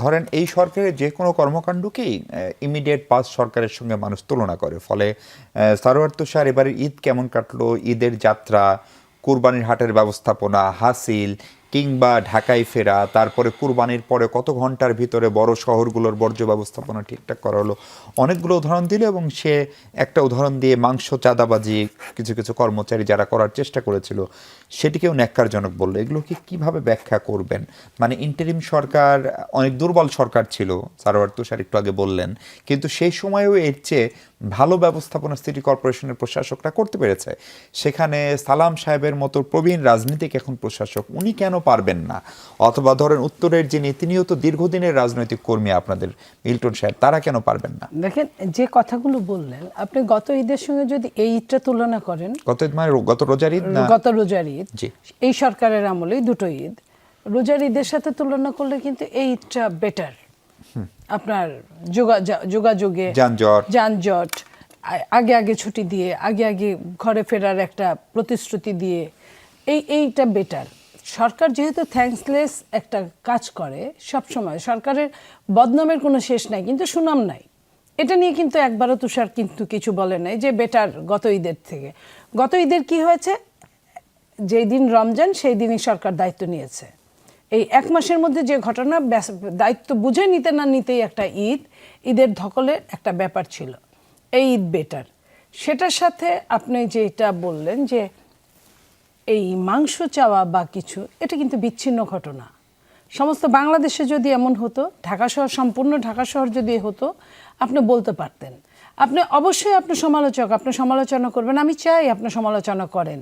ধরেন এই সরকারের যে কোনো কর্মকাণ্ডকেই ইমিডিয়েট পাস সরকারের সঙ্গে মানুষ তুলনা করে, ফলে সারোয়ার তুষার এবারে ঈদ কেমন কাটলো, ঈদের যাত্রা, কুরবানির হাটের ব্যবস্থাপনা, হাসিল, কিংবা ঢাকায় ফেরা, তারপরে কুরবানির পরে কত ঘন্টার ভিতরে বড় শহরগুলোর বর্জ্য ব্যবস্থাপনা ঠিকঠাক করা হলো, অনেকগুলো উদাহরণ দিল। এবং সে একটা উদাহরণ দিয়ে মাংস চাঁদাবাজি কিছু কিছু কর্মচারী যারা করার চেষ্টা করেছিল সেটিকেও ন্যাক্কারজনক বললো। এগুলোকে কিভাবে ব্যাখ্যা করবেন? মানে ইন্টারিম সরকার অনেক দুর্বল সরকার ছিল, সারোয়ার তুষার একটু আগে বললেন, কিন্তু সেই সময়েও এর চেয়ে ভালো ব্যবস্থাপনা সিটি কর্পোরেশনের প্রশাসকরা করতে পেরেছে। সেখানে সালাম সাহেবের মতো প্রবীণ রাজনীতিক এখন প্রশাসক, উনি কেন পারবেন না? অথবা ধরেন উত্তরের যিনি, তিনিও তো দীর্ঘদিনের রাজনৈতিক কর্মী আপনাদের, মিল্টন সাহেব, তারা কেন পারবেন না? দেখেন, যে কথাগুলো বললেন আপনি, গত ঈদের সঙ্গে যদি এই ঈদটা তুলনা করেন, গত রোজার ঈদ না, গত রোজার ঈদ, এই সরকারের আমলেই দুটো ঈদ, রোজার ঈদের সাথে তুলনা করলে কিন্তু এই ঈদটা বেটার। আপনার যোগাযোগে যানজট, আগে আগে ছুটি দিয়ে, আগে আগে ঘরে ফেরার একটা প্রতিশ্রুতি দিয়ে, এইটা বেটার। সরকার যেহেতু থ্যাঙ্কসলেস একটা কাজ করে সব সময়, সরকারের বদনামের কোনো শেষ নাই, কিন্তু সুনাম নাই। এটা নিয়ে কিন্তু একবারও তুষার কিন্তু কিছু বলে নাই যে বেটার গত ঈদের থেকে। গত ঈদের কি হয়েছে, যেই দিন রমজান সেই দিনই সরকার দায়িত্ব নিয়েছে। এই এক মাসের মধ্যে যে ঘটনা, দায়িত্ব বুঝে নিতে না নিতেই একটা ঈদের ধকলের একটা ব্যাপার ছিল, এই ঈদ বেটার। সেটার সাথে আপনি যেটা বললেন যে এই মাংস চাওয়া বা কিছু, এটা কিন্তু বিচ্ছিন্ন ঘটনা। সমস্ত বাংলাদেশে যদি এমন হতো, ঢাকা শহর, সম্পূর্ণ ঢাকা শহর যদি হতো, আপনি বলতে পারতেন। আপনি অবশ্যই আপনি সমালোচক, আপনি সমালোচনা করবেন, আমি চাই আপনি সমালোচনা করেন।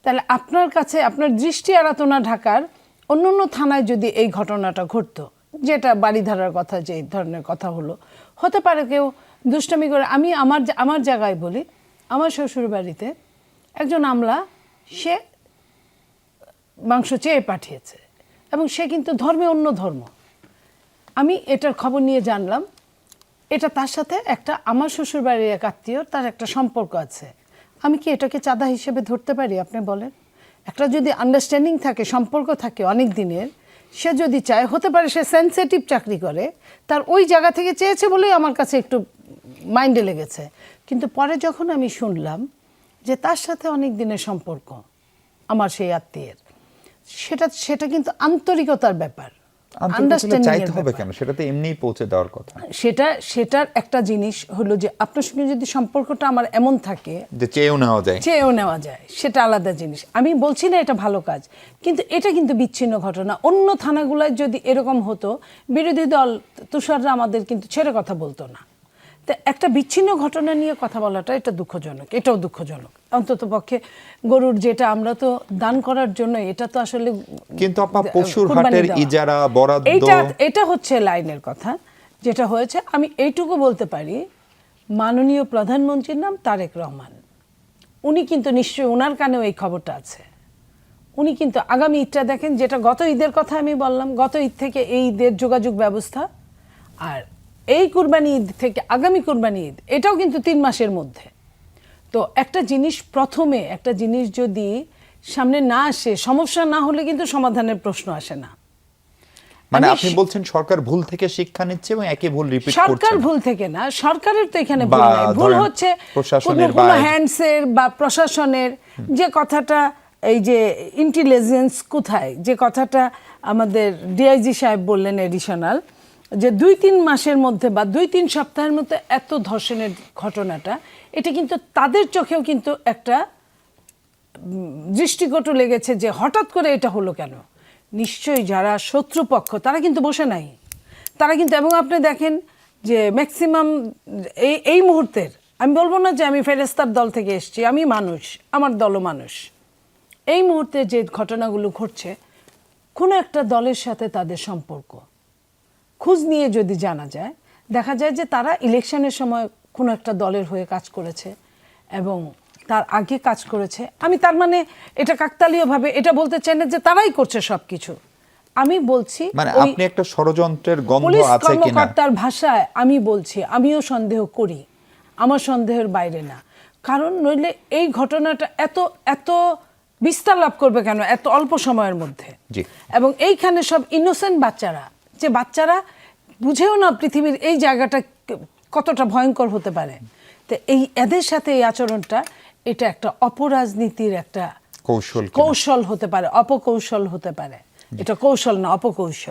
তাহলে আপনার কাছে, আপনার দৃষ্টি এড়াতো না ঢাকার অন্য অন্য থানায় যদি এই ঘটনাটা ঘটতো, যেটা বাড়িধারার কথা, যে ধরনের কথা হলো, হতে পারে কেউ দুষ্টামি করে। আমি আমার জায়গায় বলি, আমার শ্বশুর বাড়িতে একজন আমলা, সে মাংস চেয়ে পাঠিয়েছে এবং সে কিন্তু ধর্মে অন্য ধর্ম। আমি এটার খবর নিয়ে জানলাম, এটা তার সাথে একটা আমার শ্বশুর বাড়ির এক আত্মীয়, তার একটা সম্পর্ক আছে। আমি কি এটাকে চাঁদা হিসেবে ধরতে পারি? আপনি বলেন। একটা যদি আন্ডারস্ট্যান্ডিং থাকে, সম্পর্ক থাকে অনেক দিনের, সে যদি চায়, হতে পারে সে সেন্সিটিভ চাকরি করে, তার ওই জায়গা থেকে চেয়েছে বলেই আমার কাছে একটু মাইন্ডে লেগেছে। কিন্তু পরে যখন আমি শুনলাম যে তার সাথে অনেক দিনের সম্পর্ক আমার সেই আত্মীয়ের, সেটা কিন্তু আন্তরিকতার ব্যাপার। সেটার একটা জিনিস হলো যে আপনার সঙ্গে যদি সম্পর্কটা আমার এমন থাকে যে চেয়েও নেওয়া যায়, সেটা আলাদা জিনিস। আমি বলছি না এটা ভালো কাজ, কিন্তু এটা কিন্তু বিচ্ছিন্ন ঘটনা। অন্য থানাগুলোয় যদি এরকম হতো, বিরোধী দল তুষাররা আমাদের কিন্তু ছেড়ে কথা বলতো না। তো একটা বিচ্ছিন্ন ঘটনা নিয়ে কথা বলাটা, এটা দুঃখজনক, এটাও দুঃখজনক। অন্তত পক্ষে গরুর যেটা আমরা তো দান করার জন্য, এটা তো আসলে, কিন্তু আপনার পশুর হাটের ইজারা বরাদ্দ, এটা হচ্ছে লাইনের কথা যেটা হয়েছে। আমি এইটুকু বলতে পারি, মাননীয় প্রধানমন্ত্রীর নাম তারেক রহমান, উনি কিন্তু নিশ্চয়ই, ওনার কানেও এই খবরটা আছে। উনি কিন্তু আগামী ঈদটা দেখেন, যেটা গত ঈদের কথা আমি বললাম, গত ঈদ থেকে এই ঈদের যোগাযোগ ব্যবস্থা, আর এই কুরবানি ঈদ থেকে আগামী কুরবানি ঈদ, এটাও কিন্তু 3 মাসের মধ্যে। তো একটা জিনিস, প্রথমে একটা জিনিস যদি সামনে না আসে, সমস্যা না হলে কিন্তু সমাধানের প্রশ্ন আসে না। মানে আপনি বলছেন সরকার ভুল থেকে শিক্ষা নিচ্ছে এবং একই ভুল রিপিট করছে। সরকার ভুল থেকে না, সরকারের তো এখানে ভুল নাই, ভুল হচ্ছে প্রশাসনের বা হ্যান্ডসের বা প্রশাসনের। যে কথাটা, এই যে ইন্টেলিজেন্স কোথায়, যে কথাটা আমাদের ডিআইজি সাহেব বললেন এডিশনাল, যে 2-3 মাসের মধ্যে বা 2-3 সপ্তাহের মধ্যে এত ধর্ষণের ঘটনাটা, এটা কিন্তু তাদের চোখেও কিন্তু একটা দৃষ্টিকটু লেগেছে যে হঠাৎ করে এটা হলো কেন। নিশ্চয়ই যারা শত্রুপক্ষ তারা কিন্তু বসে নাই, তারা কিন্তু, এবং আপনি দেখেন যে ম্যাক্সিমাম এই মুহূর্তের, আমি বলবো না যে আমি ফেরেস্তার দল থেকে এসেছি, আমি মানুষ, আমার দলও মানুষ। এই মুহূর্তে যে ঘটনাগুলো ঘটছে, কোনো একটা দলের সাথে তাদের সম্পর্ক খোঁজ নিয়ে যদি জানা যায়, দেখা যায় যে তারা ইলেকশনের সময় কোনো একটা দলের হয়ে কাজ করেছে এবং তার আগে কাজ করেছে। আমি তার মানে এটা কাকতালীয়ভাবে এটা বলতে চাই না যে তারাই করছে সবকিছু। আমি বলছি, মানে আপনি একটা ষড়যন্ত্রের গন্ধ আছে কিনা, তার ভাষায় আমি বলছি, আমিও সন্দেহ করি, আমার সন্দেহের বাইরে না। কারণ নইলে এই ঘটনাটা এত বিস্তার লাভ করবে কেন এত অল্প সময়ের মধ্যে? এবং এইখানে সব ইনোসেন্ট বাচ্চারা, যে বাচ্চারা বুঝেও না পৃথিবীর এই জায়গাটা কতটা ভয়ঙ্কর হতে পারে। তো এই এদের সাথে এই আচরণটা, এটা একটা অপরাজনীতির একটা কৌশল কৌশল হতে পারে, অপকৌশল হতে পারে। এটা কৌশল না, অপকৌশল।